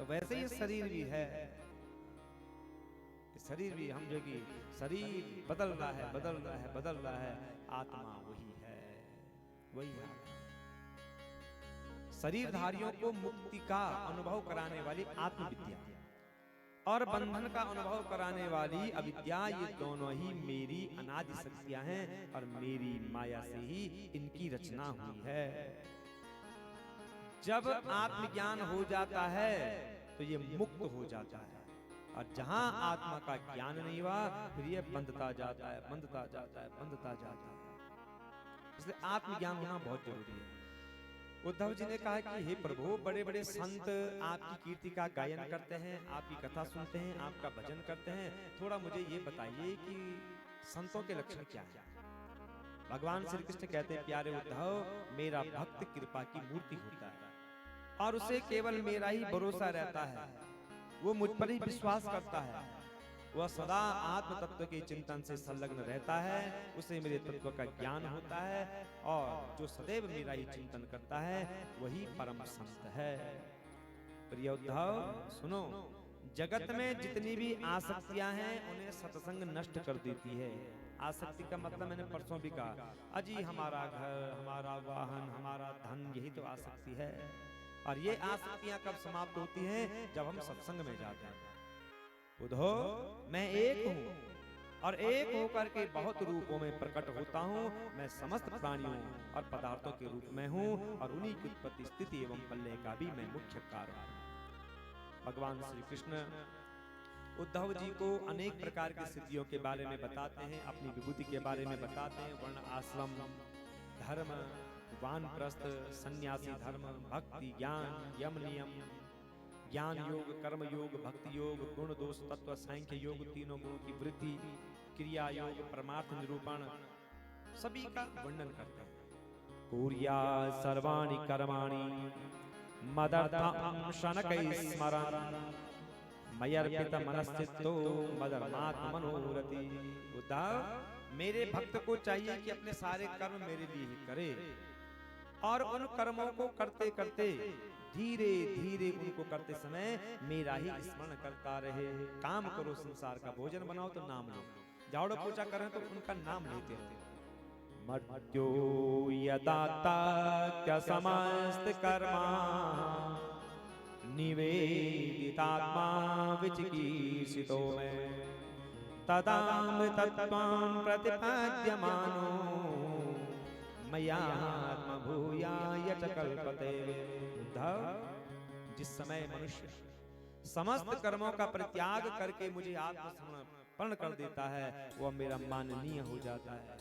वैसे ये शरीर भी है, शरीर भी हम जो कि शरीर बदल रहा है, बदल रहा है, बदल रहा है, आत्मा वही है, वही है। शरीरधारियों को मुक्ति का अनुभव कराने वाली आत्मविद्या और बंधन का अनुभव कराने वाली अविद्या, ये दोनों ही मेरी अनादि शक्तियां हैं और मेरी माया से ही इनकी रचना हुई है। जब आत्मज्ञान हो जाता है तो ये मुक्त हो जाता है, और जहां आत्मा का ज्ञान नहीं हुआ फिर ये बंधता जाता है, बंधता जाता है, बंधता जाता है। इसलिए आत्मज्ञान होना बहुत जरूरी है। उद्धव जी ने कहा कि हे प्रभु, बड़े बड़े संत आपकी कीर्ति का गायन करते हैं, आपकी कथा सुनते हैं, आपका भजन करते हैं, थोड़ा मुझे ये बताइए कि संतों के लक्षण क्या हैं। भगवान श्री कृष्ण कहते हैं, प्यारे उद्धव, मेरा भक्त कृपा की मूर्ति होता है और उसे केवल मेरा ही भरोसा रहता है, वो मुझ पर ही विश्वास करता है, वह सदा आत्म तत्व के चिंतन से संलग्न रहता है, उसे मेरे तत्व का ज्ञान होता है, और जो सदैव मेरा ही चिंतन करता है वही परम संत है। प्रिय उद्धव सुनो, जगत में जितनी भी आसक्तियां हैं उन्हें सत्संग नष्ट कर देती है। आसक्ति का मतलब मैंने परसों भी कहा, अजी हमारा घर, हमारा वाहन, हमारा धन, यही तो आसक्ति है। और ये आसक्तियां कब समाप्त होती हैं? जब हम सत्संग में जाते हैं। उद्धव, मैं एक हूँ और एक होकर के बहुत रूपों में प्रकट होता हूँ। मैं समस्त प्राणियों और पदार्थों के रूप में हूँ और उन्हीं की उत्पत्ति, स्थिति एवं प्रलय का भी मैं मुख्य कारण हूँ। भगवान श्री कृष्ण उद्धव जी को अनेक प्रकार की स्थितियों के बारे में बताते हैं, अपनी विभूति के बारे में बताते हैं, वर्ण आश्रम धर्म, वानप्रस्थ सन्यासी धर्म, भक्ति ज्ञान यम नियम, ज्ञान योग, कर्म योग, भक्ति योग, गुण दोष तत्व, सांख्य योग, तीनों गुणों की वृद्धि, क्रिया योग, परमार्थ निरूपण, सभी का वर्णन करते हैं। कुर्या सर्वाणि कर्माणि मदर्थं शनकै स्मरन् मयर्पित मनस्चित्तो मदर्मात्म मनोरथि। उद्धव, मेरे भक्त को चाहिए कि अपने सारे कर्म मेरे लिए ही करे और उन कर्मों को करते करते धीरे धीरे उनको करते समय मेरा ही स्मरण करता रहे। काम करो संसार का, भोजन बनाओ तो नाम लो, झाड़ू पोछा करें तो उनका नाम लेते रहो। मर्त्यो यदाता क्या समस्त कर्मा निवेदितात्मा विचिकीर्षितो में तदाम तत्त्वं प्रतिपद्यमानो मयात्म भूयाय च कल्पते। उद्धव, जिस समय मनुष्य समस्त कर्मों का परित्याग करके मुझे आत्मसमर्पण कर देता है, वह मेरा माननीय हो जाता है।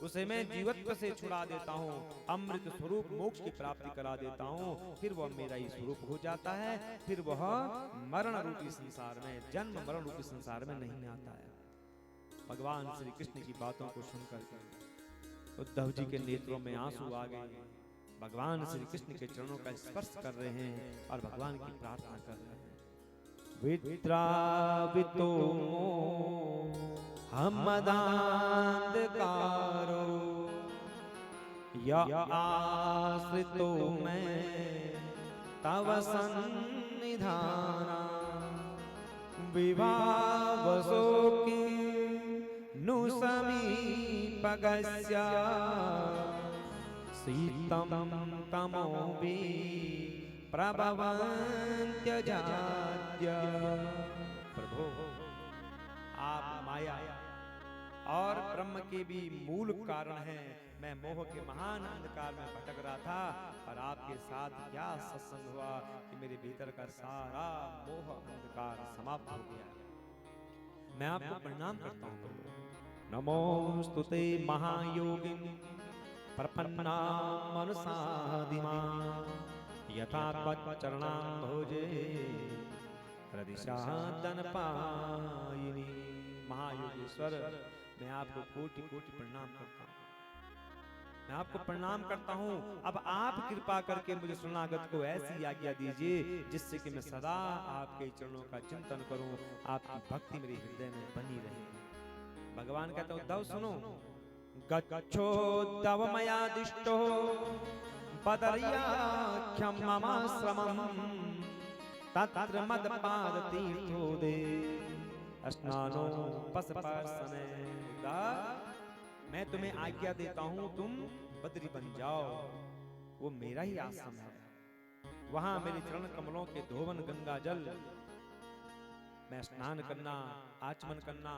उसे मैं जीवत्व से छुड़ा देता हूँ, अमृत स्वरूप मोक्ष की प्राप्ति करा देता हूँ, फिर वह मेरा ही स्वरूप हो जाता है। फिर वह मरण रूपी संसार में, जन्म मरण रूपी संसार में नहीं आता है। भगवान श्री कृष्ण की बातों को सुनकर उद्धव जी के नेत्रों में आंसू आ गए। भगवान श्री कृष्ण के चरणों का स्पर्श कर रहे हैं और भगवान की प्रार्थना कर रहे हैं। विद्रावितो हमदांधकारो या आश्रितो मैं तव सन्निधाना विभावसो की नु समीपगस्य शीतं तमोऽपि प्रभवन्त्यजाद्य। प्रभु, आप माया और ब्रह्म के भी मूल कारण हैं। मैं मोह के महान अंधकार में भटक रहा था और आपके साथ क्या सत्संग हुआ कि मेरे भीतर का सारा मोह अंधकार समाप्त हो गया। मैं आपको प्रणाम करता हूँ। नमोस्तुते महायोगिन प्रपन्नां मनसादिमां यथा त्वच्चरणाम्भोजे हृदिशादनपायिनी। महायोगेश्वर, मैं आपको कोटि कोटि प्रणाम करता हूँ, मैं आपको प्रणाम करता हूँ। अब आप कृपा करके मुझे शरणागत को ऐसी आज्ञा दीजिए जिससे कि मैं सदा आपके चरणों का चिंतन करूं, आपकी भक्ति मेरे हृदय में बनी रहे। भगवान कहते हैं, उद्धव सुनो, गच्छोद्धव मया दिष्टो बदर्याख्यं ममाश्रमं तत्र मद पाद तीर्थो दे स्नानो पसपर्शने। मैं तुम्हें आज्ञा देता हूं, तुम बद्री बन जाओ, वो मेरा ही आश्रम है, वहां मेरे चरण कमलों के धोवन गंगा जल मैं स्नान करना, आचमन करना,